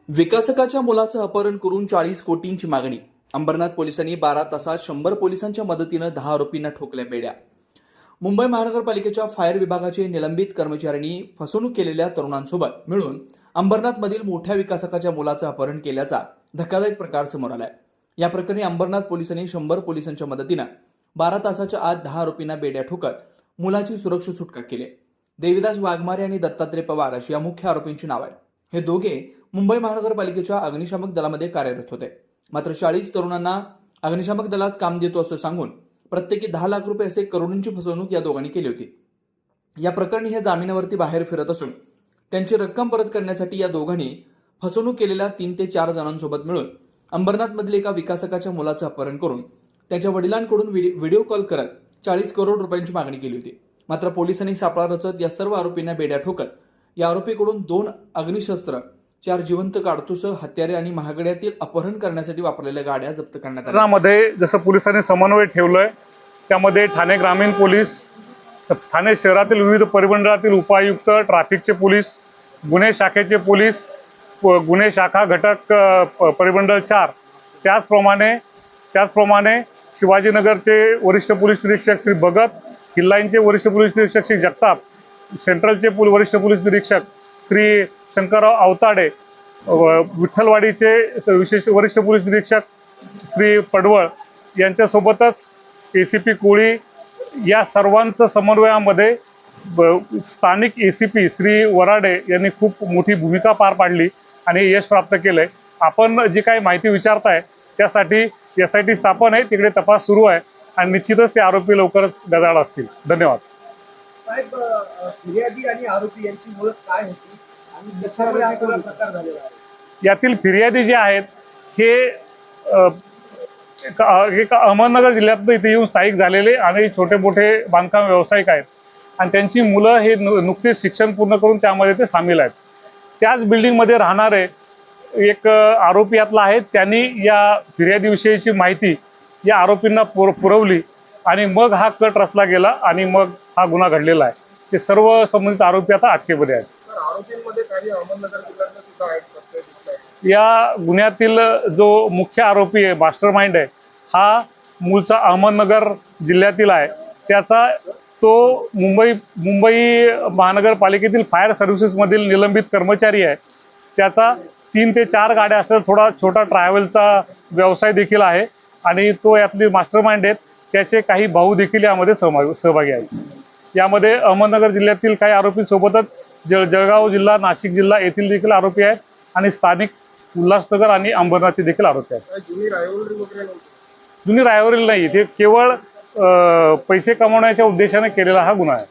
विकासकाच्या मुलाचं अपहरण करून 40 कोटींची मागणी. अंबरनाथ पोलिसांनी 12 तासात 100 पोलिसांच्या मदतीनं 10 आरोपींना ठोकल्या बेड्या. मुंबई महानगरपालिकेच्या फायर विभागाचे निलंबित कर्मचाऱ्यांनी फसवणूक केलेल्या तरुणांसोबत मिळून अंबरनाथमधील मोठ्या विकासकाच्या मुलाचं अपहरण केल्याचा धक्कादायक प्रकार समोर आलाय. या प्रकरणी अंबरनाथ पोलिसांनी 100 पोलिसांच्या मदतीनं 12 तासाच्या आत 10 आरोपींना बेड्या ठोकत मुलाची सुरक्षित सुटका केली. देविदास वाघमारे आणि दत्तात्रय पवार अशी या मुख्य आरोपींची नाव आहे. हे दोघे मुंबई महानगरपालिकेच्या अग्निशामक दलामध्ये कार्यरत होते. मात्र 40 तरुणांना अग्निशामक दलात काम देतो असं सांगून प्रत्येकी 10 लाख रुपये असे करोडींची फसवणूक या दोघांनी केली होती. या प्रकरणी हे जामिनावरती बाहेर फिरत असून त्यांची रक्कम परत करण्यासाठी या दोघांनी फसवणूक केलेल्या 3 ते 4 जणांसोबत मिळून अंबरनाथमधील एका विकासकाच्या मुलाचं अपहरण करून त्यांच्या वडिलांकडून व्हिडिओ कॉल करत 40 करोड रुपयांची मागणी केली होती. मात्र पोलिसांनी सापळा रचत या सर्व आरोपींना बेड्या ठोकत या आरोपीकडून 2 अग्निशस्त्र, 4 जिवंत काडतुसं, हत्यारे आणि महागड्यातील अपहरण करण्यासाठी वापरलेल्या गाड्या जप्त करण्यात आल्या. मध्ये जसं पोलिसांनी समन्वय ठेवलंय त्यामध्ये ठाणे ग्रामीण पोलीस, ठाणे शहरातील विविध परिमंडळातील उपायुक्त, ट्रॅफिकचे पोलीस, गुन्हे शाखेचे पोलीस, गुन्हे शाखा घटक परिमंडळ 4, त्याचप्रमाणे शिवाजीनगरचे वरिष्ठ पोलीस निरीक्षक श्री भगत, हिल्लाईनचे वरिष्ठ पोलीस निरीक्षक श्री जगताप, सेंट्रलचे वरिष्ठ पोलीस निरीक्षक श्री शंकरराव अवताडे, विठ्ठलवाडीचे विशेष वरिष्ठ पोलीस निरीक्षक श्री पडवळ यांच्यासोबतच ACP कोळी या सर्वांचं समन्वयामध्ये स्थानिक ACP श्री वराडे यांनी खूप मोठी भूमिका पार पाडली आणि यश प्राप्त केलंय. आपण जी काही माहिती विचारताय त्यासाठी SIT स्थापन आहे, तिकडे तपास सुरू आहे आणि निश्चितच ते आरोपी लवकरच गजाआड असतील. धन्यवाद. साहेब, फिर्यादी आणि आरोपी यांची ओळख काय होती आणि कशामुळे हा सगळा प्रकार झालेला आहे? यातील फिर्यादी जे आहेत हे अहमदनगर जिल्ह्यात इथे येऊन स्थायिक झालेले आणि छोटे मोठे बांधकाम व्यावसायिक आहेत आणि त्यांची मुलं हे नुकतेच शिक्षण पूर्ण करून त्यामध्ये ते सामील आहेत. त्याच बिल्डिंगमध्ये राहणारे एक आरोपी यातला आहे. त्यांनी या फिर्यादीविषयीची माहिती या आरोपींना पुरवली आणि मग हा कट रचला गेला आणि मग हा गुन्हा घडलेला आहे. ते सर्व संबंधित आरोपी आता अटकेमध्ये आहेत. आरोपींमध्ये काही अहमदनगर जिल्ह्यातले सुद्धा आहेत. या गुन्ह्यातील जो मुख्य आरोपी आहे, मास्टर माइंड आहे, हा मूळचा अहमदनगर जिल्ह्यातील आहे. त्याचा तो मुंबई महानगरपालिकेतील फायर सर्व्हिसेसमधील निलंबित कर्मचारी आहे. त्याचा 3 ते 4 गाड्या असलेला थोडा छोटा ट्रॅव्हलचा व्यवसाय देखील आहे आणि तो यातली मास्टर माइंड आहेत. त्याचे काही भाऊ देखील यामध्ये सहभागी आहेत. यामध्ये अहमदनगर जिल्ह्यातील काही आरोपींसोबतच जळगाव जिल्हा, नाशिक जिल्हा येथील देखील आरोपी आहेत आणि स्थानिक उल्हासनगर आणि अंबरनाथचे देखील आरोपी आहेत. जुनी रायवरील नाही, ते केवळ पैसे कमवण्याच्या उद्देशाने केलेला हा गुन्हा आहे.